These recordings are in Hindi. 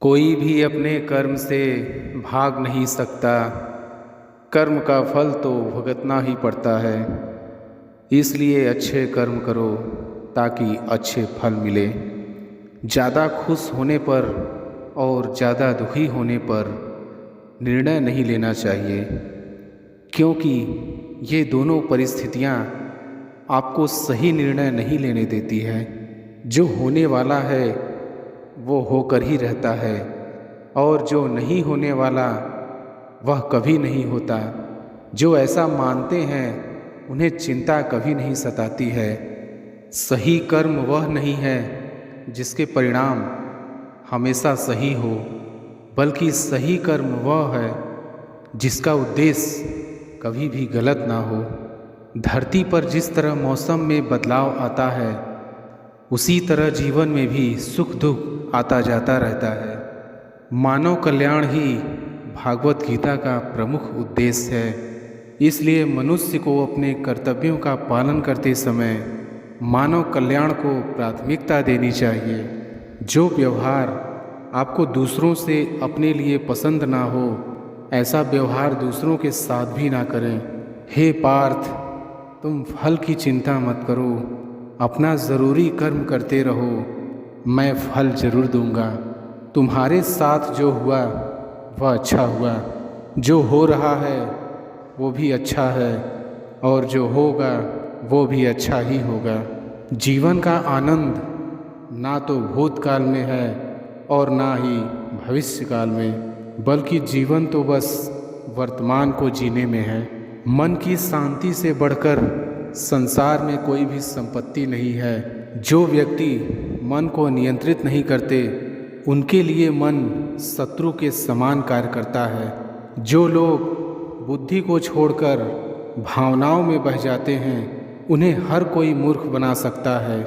कोई भी अपने कर्म से भाग नहीं सकता। कर्म का फल तो भुगतना ही पड़ता है। इसलिए अच्छे कर्म करो ताकि अच्छे फल मिले। ज़्यादा खुश होने पर और ज़्यादा दुखी होने पर निर्णय नहीं लेना चाहिए, क्योंकि ये दोनों परिस्थितियाँ आपको सही निर्णय नहीं लेने देती है। जो होने वाला है वो होकर ही रहता है, और जो नहीं होने वाला वह कभी नहीं होता। जो ऐसा मानते हैं उन्हें चिंता कभी नहीं सताती है। सही कर्म वह नहीं है जिसके परिणाम हमेशा सही हो, बल्कि सही कर्म वह है जिसका उद्देश्य कभी भी गलत ना हो। धरती पर जिस तरह मौसम में बदलाव आता है, उसी तरह जीवन में भी सुख दुख आता जाता रहता है। मानव कल्याण ही भागवत गीता का प्रमुख उद्देश्य है। इसलिए मनुष्य को अपने कर्तव्यों का पालन करते समय मानव कल्याण को प्राथमिकता देनी चाहिए। जो व्यवहार आपको दूसरों से अपने लिए पसंद ना हो, ऐसा व्यवहार दूसरों के साथ भी ना करें। हे पार्थ, तुम फल की चिंता मत करो, अपना ज़रूरी कर्म करते रहो, मैं फल जरूर दूंगा। तुम्हारे साथ जो हुआ वह अच्छा हुआ, जो हो रहा है वो भी अच्छा है, और जो होगा वो भी अच्छा ही होगा। जीवन का आनंद ना तो भूतकाल में है और ना ही भविष्य काल में, बल्कि जीवन तो बस वर्तमान को जीने में है। मन की शांति से बढ़कर संसार में कोई भी संपत्ति नहीं है। जो व्यक्ति मन को नियंत्रित नहीं करते, उनके लिए मन शत्रु के समान कार्य करता है। जो लोग बुद्धि को छोड़कर भावनाओं में बह जाते हैं, उन्हें हर कोई मूर्ख बना सकता है।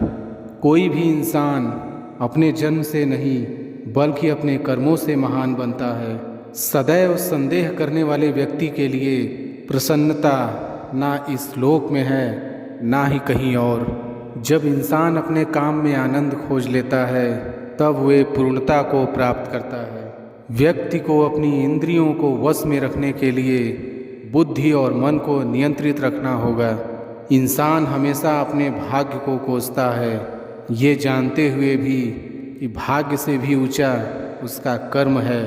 कोई भी इंसान अपने जन्म से नहीं बल्कि अपने कर्मों से महान बनता है। सदैव संदेह करने वाले व्यक्ति के लिए प्रसन्नता ना इस लोक में है ना ही कहीं और। जब इंसान अपने काम में आनंद खोज लेता है, तब वे पूर्णता को प्राप्त करता है। व्यक्ति को अपनी इंद्रियों को वश में रखने के लिए बुद्धि और मन को नियंत्रित रखना होगा। इंसान हमेशा अपने भाग्य को कोसता है, ये जानते हुए भी कि भाग्य से भी ऊंचा उसका कर्म है,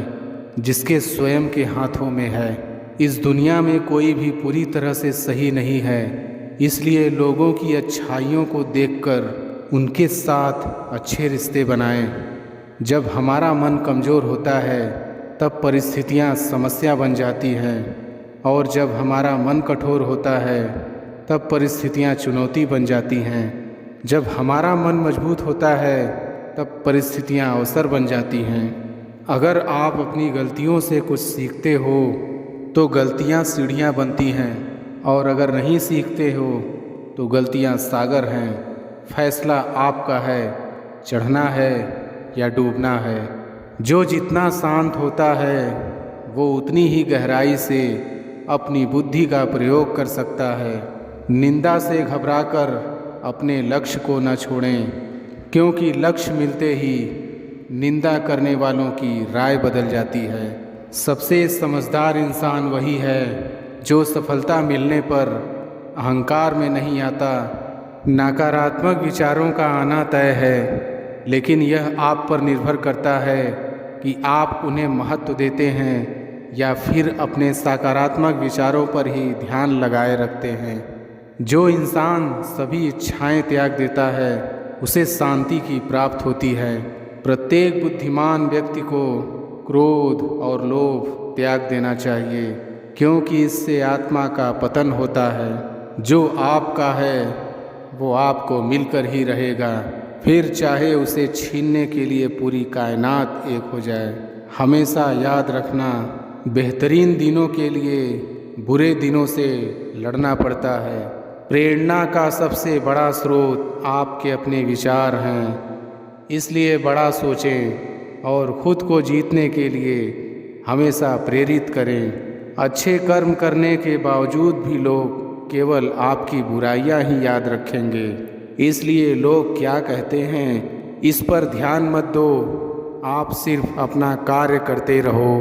जिसके स्वयं के हाथों में है। इस दुनिया में कोई भी पूरी तरह से सही नहीं है, इसलिए लोगों की अच्छाइयों को देखकर उनके साथ अच्छे रिश्ते बनाएं। जब हमारा मन कमज़ोर होता है, तब परिस्थितियां समस्या बन जाती हैं, और जब हमारा मन कठोर होता है, तब परिस्थितियां चुनौती बन जाती हैं। जब हमारा मन मजबूत होता है, तब परिस्थितियां अवसर बन जाती हैं। अगर आप अपनी गलतियों से कुछ सीखते हो तो गलतियां सीढ़ियां बनती हैं, और अगर नहीं सीखते हो तो गलतियां सागर हैं। फैसला आपका है, चढ़ना है या डूबना है। जो जितना शांत होता है वो उतनी ही गहराई से अपनी बुद्धि का प्रयोग कर सकता है। निंदा से घबराकर अपने लक्ष्य को न छोड़ें, क्योंकि लक्ष्य मिलते ही निंदा करने वालों की राय बदल जाती है। सबसे समझदार इंसान वही है जो सफलता मिलने पर अहंकार में नहीं आता। नकारात्मक विचारों का आना तय है, लेकिन यह आप पर निर्भर करता है कि आप उन्हें महत्व देते हैं या फिर अपने सकारात्मक विचारों पर ही ध्यान लगाए रखते हैं। जो इंसान सभी इच्छाएं त्याग देता है, उसे शांति की प्राप्त होती है। प्रत्येक बुद्धिमान व्यक्ति को क्रोध और लोभ त्याग देना चाहिए, क्योंकि इससे आत्मा का पतन होता है। जो आपका है वो आपको मिलकर ही रहेगा, फिर चाहे उसे छीनने के लिए पूरी कायनात एक हो जाए। हमेशा याद रखना, बेहतरीन दिनों के लिए बुरे दिनों से लड़ना पड़ता है। प्रेरणा का सबसे बड़ा स्रोत आपके अपने विचार हैं, इसलिए बड़ा सोचें और खुद को जीतने के लिए हमेशा प्रेरित करें। अच्छे कर्म करने के बावजूद भी लोग केवल आपकी बुराइयां ही याद रखेंगे। इसलिए लोग क्या कहते हैं इस पर ध्यान मत दो, आप सिर्फ अपना कार्य करते रहो।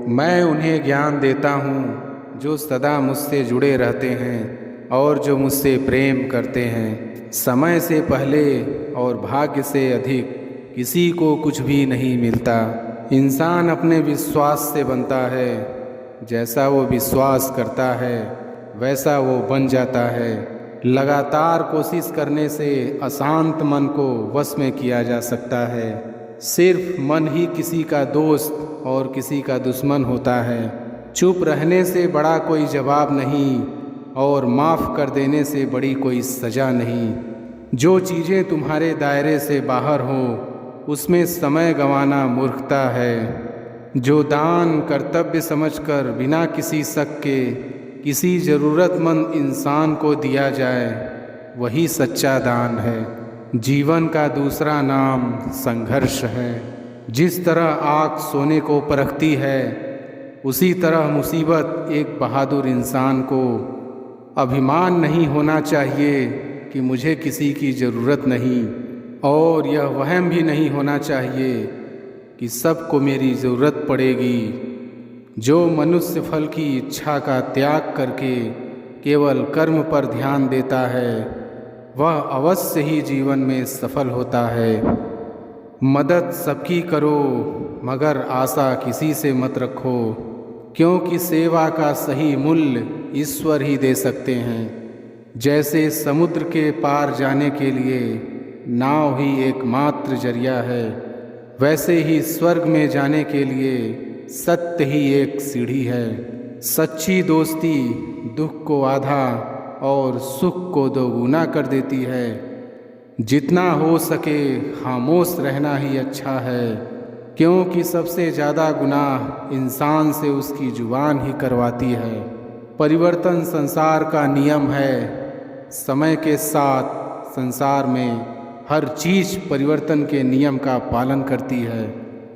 मैं उन्हें ज्ञान देता हूँ जो सदा मुझसे जुड़े रहते हैं और जो मुझसे प्रेम करते हैं। समय से पहले और भाग्य से अधिक किसी को कुछ भी नहीं मिलता। इंसान अपने विश्वास से बनता है। जैसा वो विश्वास करता है वैसा वो बन जाता है। लगातार कोशिश करने से अशांत मन को वश में किया जा सकता है। सिर्फ मन ही किसी का दोस्त और किसी का दुश्मन होता है। चुप रहने से बड़ा कोई जवाब नहीं और माफ़ कर देने से बड़ी कोई सज़ा नहीं। जो चीज़ें तुम्हारे दायरे से बाहर हों उसमें समय गंवाना मूर्खता है। जो दान कर्तव्य समझकर बिना किसी शक के किसी ज़रूरतमंद इंसान को दिया जाए वही सच्चा दान है। जीवन का दूसरा नाम संघर्ष है। जिस तरह आग सोने को परखती है उसी तरह मुसीबत एक बहादुर इंसान को अभिमान नहीं होना चाहिए कि मुझे किसी की ज़रूरत नहीं, और यह वहम भी नहीं होना चाहिए कि सबको मेरी ज़रूरत पड़ेगी। जो मनुष्य फल की इच्छा का त्याग करके केवल कर्म पर ध्यान देता है वह अवश्य ही जीवन में सफल होता है। मदद सबकी करो मगर आशा किसी से मत रखो, क्योंकि सेवा का सही मूल्य ईश्वर ही दे सकते हैं। जैसे समुद्र के पार जाने के लिए नाव ही एकमात्र जरिया है, वैसे ही स्वर्ग में जाने के लिए सत्य ही एक सीढ़ी है। सच्ची दोस्ती दुख को आधा और सुख को दोगुना कर देती है। जितना हो सके खामोश रहना ही अच्छा है, क्योंकि सबसे ज़्यादा गुनाह इंसान से उसकी जुबान ही करवाती है। परिवर्तन संसार का नियम है। समय के साथ संसार में हर चीज़ परिवर्तन के नियम का पालन करती है।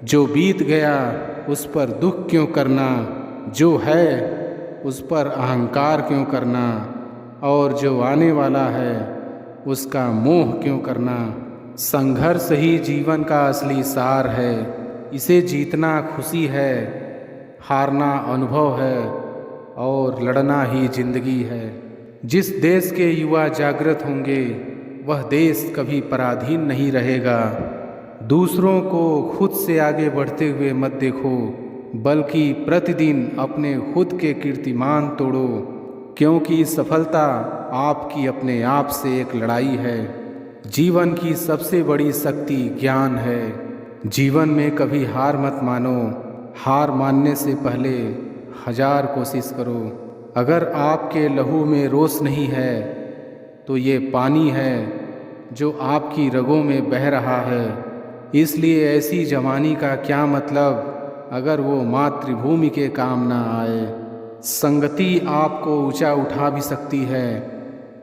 जो बीत गया उस पर दुख क्यों करना, जो है उस पर अहंकार क्यों करना, और जो आने वाला है उसका मोह क्यों करना। संघर्ष ही जीवन का असली सार है। इसे जीतना खुशी है, हारना अनुभव है और लड़ना ही जिंदगी है। जिस देश के युवा जागृत होंगे वह देश कभी पराधीन नहीं रहेगा। दूसरों को खुद से आगे बढ़ते हुए मत देखो, बल्कि प्रतिदिन अपने खुद के कीर्तिमान तोड़ो, क्योंकि सफलता आपकी अपने आप से एक लड़ाई है। जीवन की सबसे बड़ी शक्ति ज्ञान है। जीवन में कभी हार मत मानो। हार मानने से पहले 1000 कोशिश करो। अगर आपके लहू में रोष नहीं है तो ये पानी है जो आपकी रगों में बह रहा है। इसलिए ऐसी जवानी का क्या मतलब अगर वो मातृभूमि के काम ना आए। संगति आपको ऊंचा उठा भी सकती है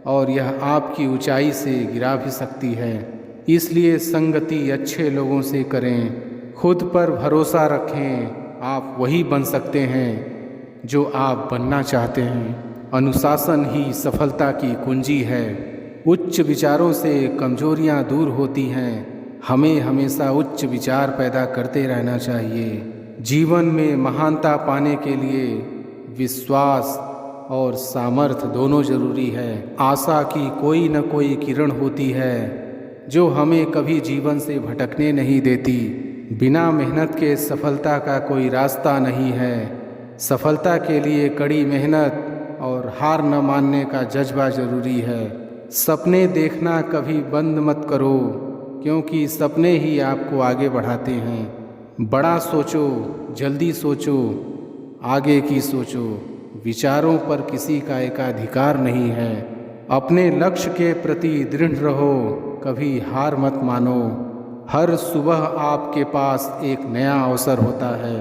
और यह आपकी ऊंचाई से गिरा भी सकती है। इसलिए संगति अच्छे लोगों से करें। खुद पर भरोसा रखें। आप वही बन सकते हैं जो आप बनना चाहते हैं। अनुशासन ही सफलता की कुंजी है। उच्च विचारों से कमजोरियां दूर होती हैं। हमें हमेशा उच्च विचार पैदा करते रहना चाहिए। जीवन में महानता पाने के लिए विश्वास और सामर्थ्य दोनों जरूरी है। आशा की कोई न कोई किरण होती है जो हमें कभी जीवन से भटकने नहीं देती। बिना मेहनत के सफलता का कोई रास्ता नहीं है। सफलता के लिए कड़ी मेहनत और हार न मानने का जज्बा जरूरी है। सपने देखना कभी बंद मत करो, क्योंकि सपने ही आपको आगे बढ़ाते हैं। बड़ा सोचो, जल्दी सोचो, आगे की सोचो। विचारों पर किसी का एकाधिकार नहीं है। अपने लक्ष्य के प्रति दृढ़ रहो, कभी हार मत मानो। हर सुबह आपके पास एक नया अवसर होता है।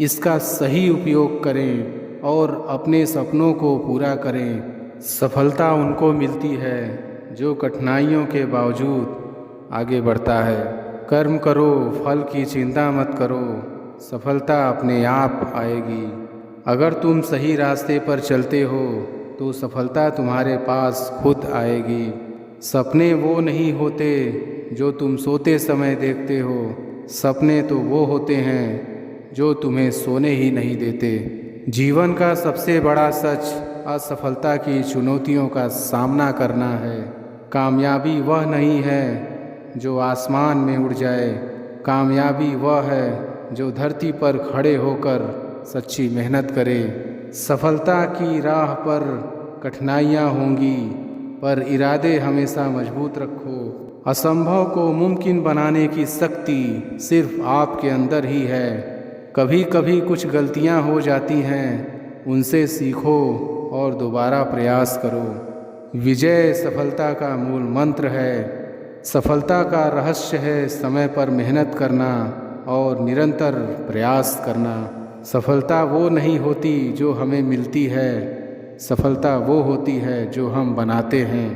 इसका सही उपयोग करें और अपने सपनों को पूरा करें। सफलता उनको मिलती है जो कठिनाइयों के बावजूद आगे बढ़ता है। कर्म करो, फल की चिंता मत करो, सफलता अपने आप आएगी। अगर तुम सही रास्ते पर चलते हो तो सफलता तुम्हारे पास खुद आएगी। सपने वो नहीं होते जो तुम सोते समय देखते हो। सपने तो वो होते हैं जो तुम्हें सोने ही नहीं देते। जीवन का सबसे बड़ा सच असफलता की चुनौतियों का सामना करना है। कामयाबी वह नहीं है जो आसमान में उड़ जाए, कामयाबी वह है जो धरती पर खड़े होकर सच्ची मेहनत करे। सफलता की राह पर कठिनाइयाँ होंगी, पर इरादे हमेशा मजबूत रखो। असंभव को मुमकिन बनाने की शक्ति सिर्फ आपके अंदर ही है। कभी कभी कुछ गलतियाँ हो जाती हैं, उनसे सीखो और दोबारा प्रयास करो। विजय सफलता का मूल मंत्र है। सफलता का रहस्य है समय पर मेहनत करना और निरंतर प्रयास करना। सफलता वो नहीं होती जो हमें मिलती है, सफलता वो होती है जो हम बनाते हैं।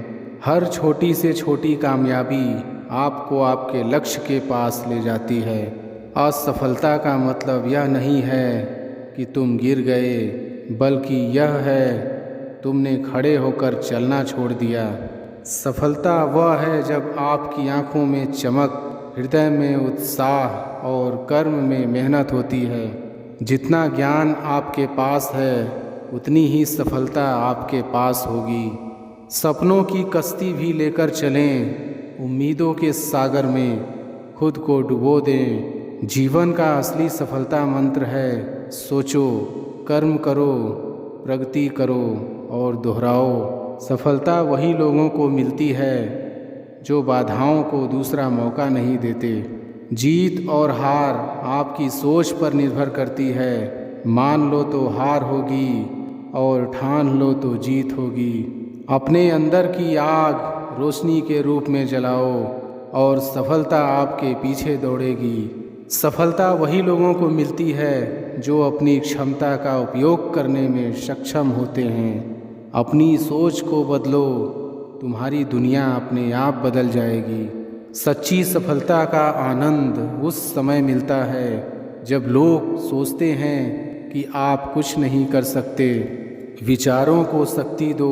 हर छोटी से छोटी कामयाबी आपको आपके लक्ष्य के पास ले जाती है। असफलता का मतलब यह नहीं है कि तुम गिर गए, बल्कि यह है तुमने खड़े होकर चलना छोड़ दिया। सफलता वह है जब आपकी आंखों में चमक, हृदय में उत्साह और कर्म में मेहनत होती है। जितना ज्ञान आपके पास है, उतनी ही सफलता आपके पास होगी। सपनों की कश्ती भी लेकर चलें, उम्मीदों के सागर में खुद को डुबो दें। जीवन का असली सफलता मंत्र है सोचो, कर्म करो, प्रगति करो और दोहराओ। सफलता वही लोगों को मिलती है जो बाधाओं को दूसरा मौका नहीं देते। जीत और हार आपकी सोच पर निर्भर करती है। मान लो तो हार होगी और ठान लो तो जीत होगी। अपने अंदर की आग रोशनी के रूप में जलाओ और सफलता आपके पीछे दौड़ेगी। सफलता वही लोगों को मिलती है जो अपनी क्षमता का उपयोग करने में सक्षम होते हैं। अपनी सोच को बदलो, तुम्हारी दुनिया अपने आप बदल जाएगी। सच्ची सफलता का आनंद उस समय मिलता है जब लोग सोचते हैं कि आप कुछ नहीं कर सकते। विचारों को शक्ति दो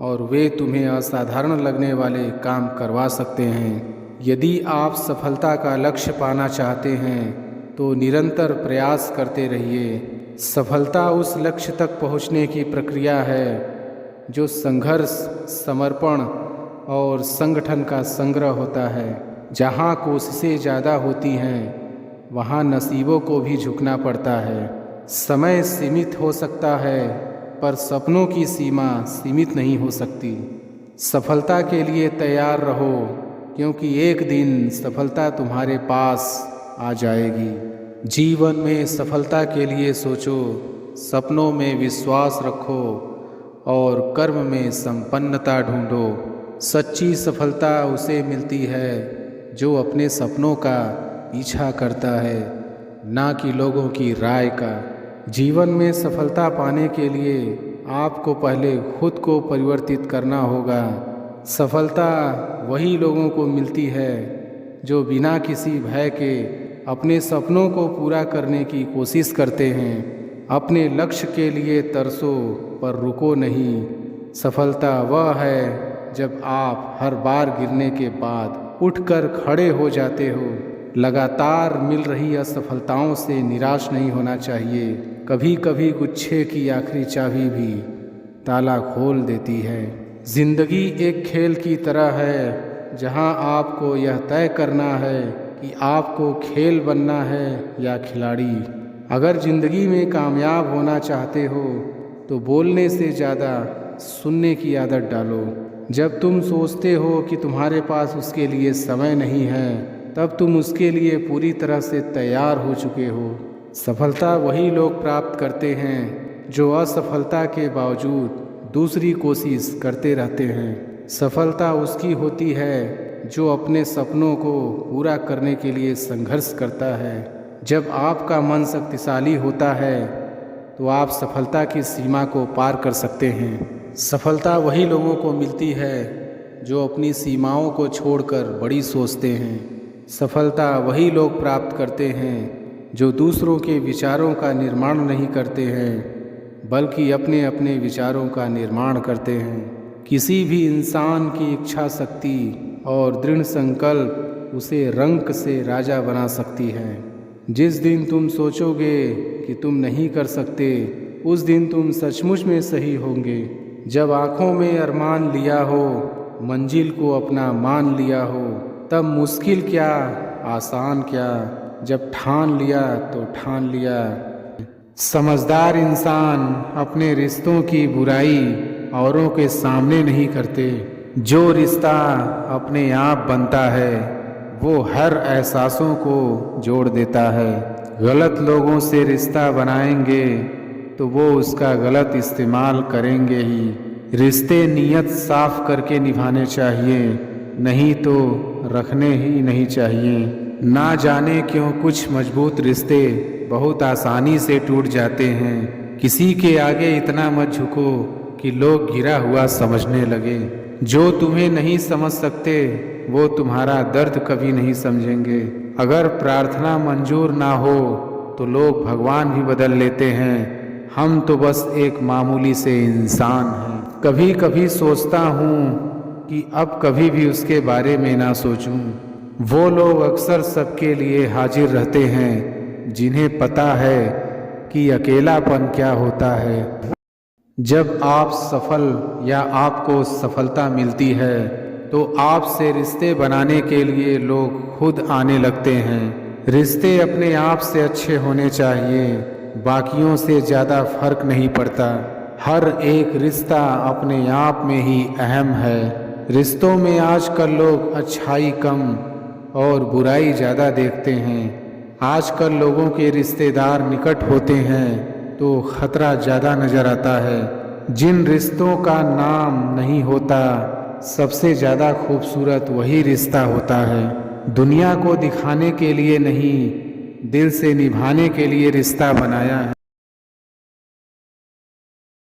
और वे तुम्हें असाधारण लगने वाले काम करवा सकते हैं। यदि आप सफलता का लक्ष्य पाना चाहते हैं तो निरंतर प्रयास करते रहिए। सफलता उस लक्ष्य तक पहुंचने की प्रक्रिया है जो संघर्ष, समर्पण और संगठन का संग्रह होता है। जहाँ कोशिशें ज़्यादा होती हैं, वहाँ नसीबों को भी झुकना पड़ता है। समय सीमित हो सकता है, पर सपनों की सीमा सीमित नहीं हो सकती। सफलता के लिए तैयार रहो, क्योंकि एक दिन सफलता तुम्हारे पास आ जाएगी। जीवन में सफलता के लिए सोचो, सपनों में विश्वास रखो और कर्म में संपन्नता ढूंढो। सच्ची सफलता उसे मिलती है जो अपने सपनों का पीछा करता है, ना कि लोगों की राय का। जीवन में सफलता पाने के लिए आपको पहले खुद को परिवर्तित करना होगा। सफलता वही लोगों को मिलती है जो बिना किसी भय के अपने सपनों को पूरा करने की कोशिश करते हैं। अपने लक्ष्य के लिए तरसो, पर रुको नहीं। सफलता वह है जब आप हर बार गिरने के बाद उठकर खड़े हो जाते हो। लगातार मिल रही असफलताओं से निराश नहीं होना चाहिए। कभी कभी गुच्छे की आखिरी चाबी भी ताला खोल देती है। जिंदगी एक खेल की तरह है जहां आपको यह तय करना है कि आपको खेल बनना है या खिलाड़ी। अगर ज़िंदगी में कामयाब होना चाहते हो तो बोलने से ज़्यादा सुनने की आदत डालो। जब तुम सोचते हो कि तुम्हारे पास उसके लिए समय नहीं है, तब तुम उसके लिए पूरी तरह से तैयार हो चुके हो। सफलता वही लोग प्राप्त करते हैं जो असफलता के बावजूद दूसरी कोशिश करते रहते हैं। सफलता उसकी होती है जो अपने सपनों को पूरा करने के लिए संघर्ष करता है। जब आपका मन शक्तिशाली होता है तो आप सफलता की सीमा को पार कर सकते हैं। सफलता वही लोगों को मिलती है जो अपनी सीमाओं को छोड़कर बड़ी सोचते हैं। सफलता वही लोग प्राप्त करते हैं जो दूसरों के विचारों का निर्माण नहीं करते हैं, बल्कि अपने अपने विचारों का निर्माण करते हैं। किसी भी इंसान की इच्छा शक्ति और दृढ़ संकल्प उसे रंक से राजा बना सकती है। जिस दिन तुम सोचोगे कि तुम नहीं कर सकते, उस दिन तुम सचमुच में सही होंगे। जब आँखों में अरमान लिया हो, मंजिल को अपना मान लिया हो, तब मुश्किल क्या आसान क्या, जब ठान लिया तो ठान लिया। समझदार इंसान अपने रिश्तों की बुराई औरों के सामने नहीं करते। जो रिश्ता अपने आप बनता है वो हर एहसासों को जोड़ देता है। गलत लोगों से रिश्ता बनाएंगे तो वो उसका गलत इस्तेमाल करेंगे ही। रिश्ते नीयत साफ करके निभाने चाहिए, नहीं तो रखने ही नहीं चाहिए। ना जाने क्यों कुछ मजबूत रिश्ते बहुत आसानी से टूट जाते हैं। किसी के आगे इतना मत झुको कि लोग गिरा हुआ समझने लगे। जो तुम्हें नहीं समझ सकते वो तुम्हारा दर्द कभी नहीं समझेंगे। अगर प्रार्थना मंजूर ना हो तो लोग भगवान भी बदल लेते हैं। हम तो बस एक मामूली से इंसान हैं। कभी कभी सोचता हूँ कि अब कभी भी उसके बारे में ना सोचूं। वो लोग अक्सर सबके लिए हाजिर रहते हैं जिन्हें पता है कि अकेलापन क्या होता है। जब आप सफल या आपको सफलता मिलती है तो आपसे रिश्ते बनाने के लिए लोग खुद आने लगते हैं। रिश्ते अपने आप से अच्छे होने चाहिए, बाकियों से ज़्यादा फर्क नहीं पड़ता। हर एक रिश्ता अपने आप में ही अहम है। रिश्तों में आजकल लोग अच्छाई कम और बुराई ज़्यादा देखते हैं। आजकल लोगों के रिश्तेदार निकट होते हैं तो खतरा ज़्यादा नज़र आता है। जिन रिश्तों का नाम नहीं होता, सबसे ज़्यादा खूबसूरत वही रिश्ता होता है। दुनिया को दिखाने के लिए नहीं, दिल से निभाने के लिए रिश्ता बनाया है।